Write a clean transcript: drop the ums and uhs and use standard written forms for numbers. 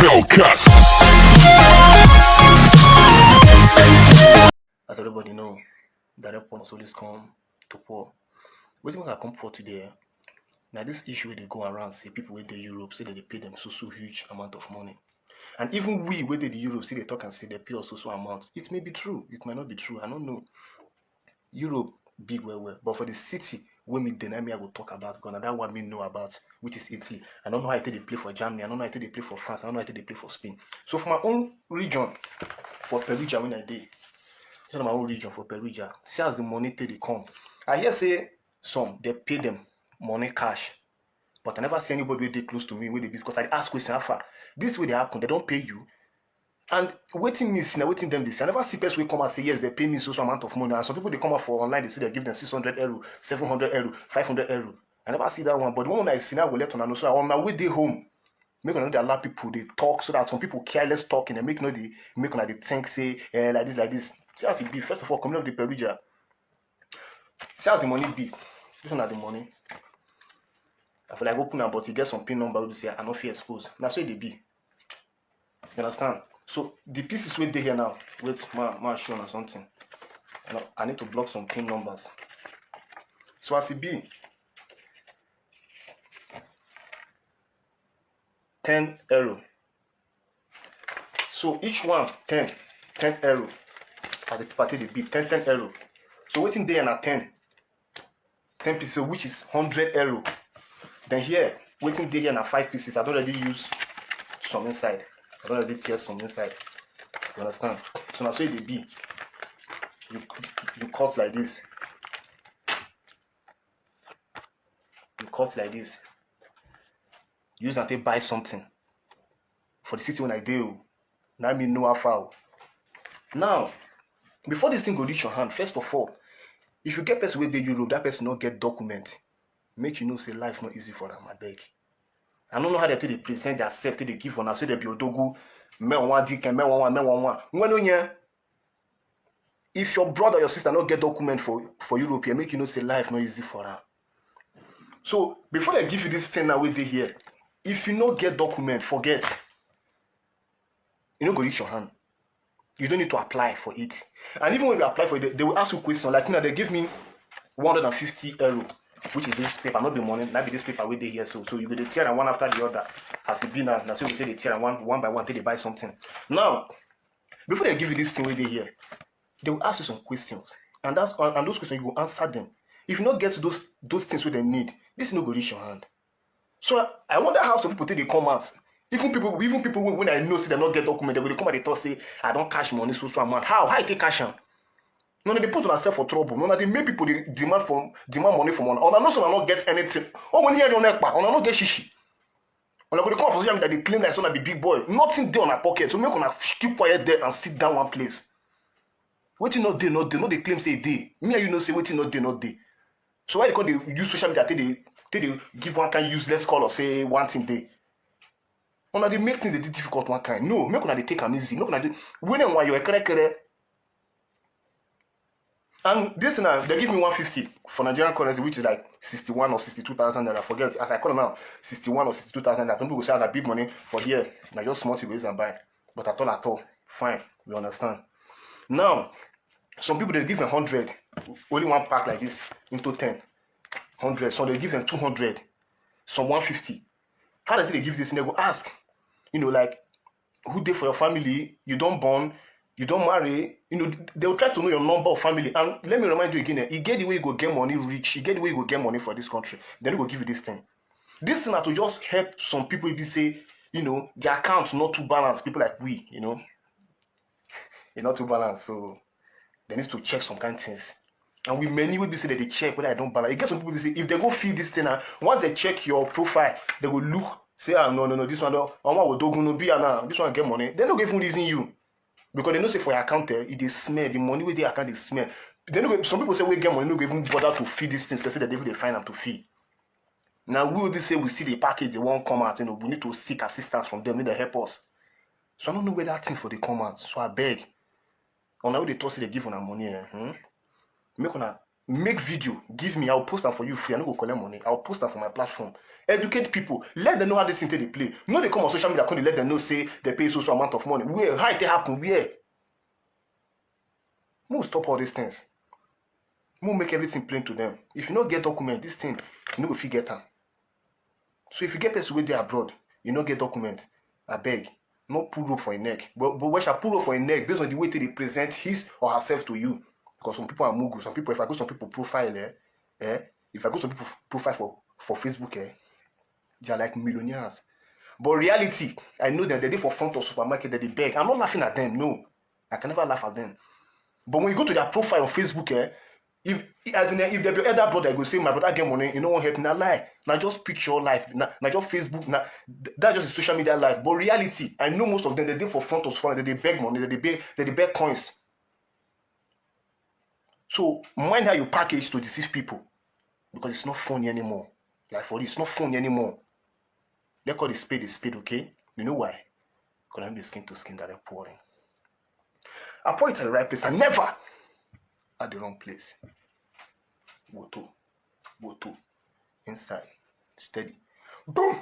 Hellcat. As everybody know, direct points always come to poor. Wetin make I come poor today? Now this issue wey dey go around say people wey dey Europe say that they pay them so huge amount of money. And even we wey dey the Europe see they talk and say they pay us so amount. It may be true, it might not be true. I don't know. Europe big well, but for the city wey me deny me I go talk about because na that one me know about, which is Italy. I don't know how I take they play for Germany. I don't know how I take they play for France. I don't know how I take they play for Spain. So for my own region, for Perugia when I dey, so my own region for Perugia, see as the money take they come. I hear say some they pay them money cash, but I never see anybody wey dey close to me wey dey be because I ask question how far this way they happen, they don't pay you. And waiting me see, waiting them this. I never see person will come and say yes, they pay me so amount of money. And some people they come up for online, they say they give them 600 euro, 700 euro, 500 euro. I never see that one. But the one I see now will let on know. So on my way they home, make on they allow people they talk so that some people careless talking and make no they make on they think say like this. See as it be. First of all, coming up the Perugia. See as the money be. This one are the money. I feel like open up, but you get some pin number will say I not feel exposed. That's why they be. You understand? So the pieces wey dey here now, wait, ma show or something. I need to block some pin numbers. So as it be, 10 euro. So each one 10 euro. As the party they be 10 euro. So waiting there na 10 pieces, which is 100 euro. Then here, waiting there na 5 pieces. I don't already use some inside. I don't already tear some inside. You understand? So now say they be. You cut like this. You cut like this. Use and take buy something. For the city when I do. Now me know how far. Now, before this thing go reach your hand, first of all, if you get person with the Europe, that person not get document. Make you know say life not easy for them, I beg. I don't know how they present their self, they give on. I say they be odogu, me one dick and me one. If your brother or your sister not get document for Europe, make you know say life not easy for them. So before they give you this thing now with here, if you not get document, forget. You know go reach your hand. You don't need to apply for it. And even when you apply for it, they will ask you questions like they give me 150 euro. Which is this paper, not the money, not be this paper with the here. So you go the tear and one after the other. Has it been now? So you take the tear and one by one till they buy something. Now, before they give you this thing with the here, they will ask you some questions. And those questions you will answer them. If you not get those things what they need, this no go reach your hand. So I wonder how some people take the comments. Even people when I know say they not get document, they will come and they talk say I don't cash money so amount. How I take cash am? No, they put themselves for trouble. No, they make people they demand money from one. Or no, so not get anything. Oh, when here don't or not get shishi. When I go to come for social media, they claim that it's not be big boy. Nothing there on my pocket. So make on keep quiet there and sit down one place. Waiting not day, not day. No, they claim say day. Me and you know say waiting not day, not day. So why they use social media till they give one kind useless call or say one thing day. When they make things they difficult one kind. No, make on they take them easy. Make on they when and why you're correct. And this now, they give me 150 for Nigerian currency, which is like 61 or 62,000 naira. Forget, as I call them now, 61 or 62,000 naira. People will say that big money for here. Now just small to raise and buy. But at all, fine, we understand. Now, some people they give them 100, only one pack like this into 10, 100. So they give them 200, some 150. How does they give this? And they go ask, like, who did for your family? You don't born. You don't marry, they will try to know your number of family. And let me remind you again, you get the way you go get money rich, you get the way you go get money for this country, then they will give you this thing. This thing to just help some people if you say, their accounts not too balanced. People like we, they're not too balanced. So they need to check some kind of things. And we many will be say that they check whether I don't balance. You get some people who say if they go feed this thing, once they check your profile, they will look, say, no, this one don't be this one get money. They're not even reason you. Because they know say for your account it is smell, the money with the account is smell. Some people say we get money, no even bother to feed these things, they say that they find them to feed. Now we will be say we see the package, they won't come out, we need to seek assistance from them, need to help us. So I don't know where that thing for the come out. So I beg. On how they toss it, they give on our money. Make on Make video, give me, I'll post them for you free. I no go collect money. I'll post them for my platform. Educate people. Let them know how this thing they play. No, they come on social media, let them know, say they pay so amount of money. Where? How it happen? Where? We'll stop all these things. We'll make everything plain to them. If you don't get document, this thing, you know if you get them. So if you get person with there abroad, you don't get document, I beg, not pull rope for your neck. But when shall pull rope for your neck based on the way they present his or herself to you. Because some people are mugu. Some people, if I go some people profile, if I go some people profile for Facebook, they are like millionaires. But reality, I know that they're there for front of supermarket, that they beg. I'm not laughing at them, no. I can never laugh at them. But when you go to their profile on Facebook, if they be elder brother, go say my brother get money, you know what help? Now lie. Now just picture life. Now just Facebook. Now that's just a social media life. But reality, I know most of them, they're there for front of supermarket, they beg money, they beg coins. So mind how you package to deceive people, because it's not funny anymore. Like for this, it's not funny anymore. Let's call the spade, okay? You know why? Because I'm the skin to skin that I'm pouring. I pour it at the right place and never at the wrong place. Woto, inside, steady. Boom!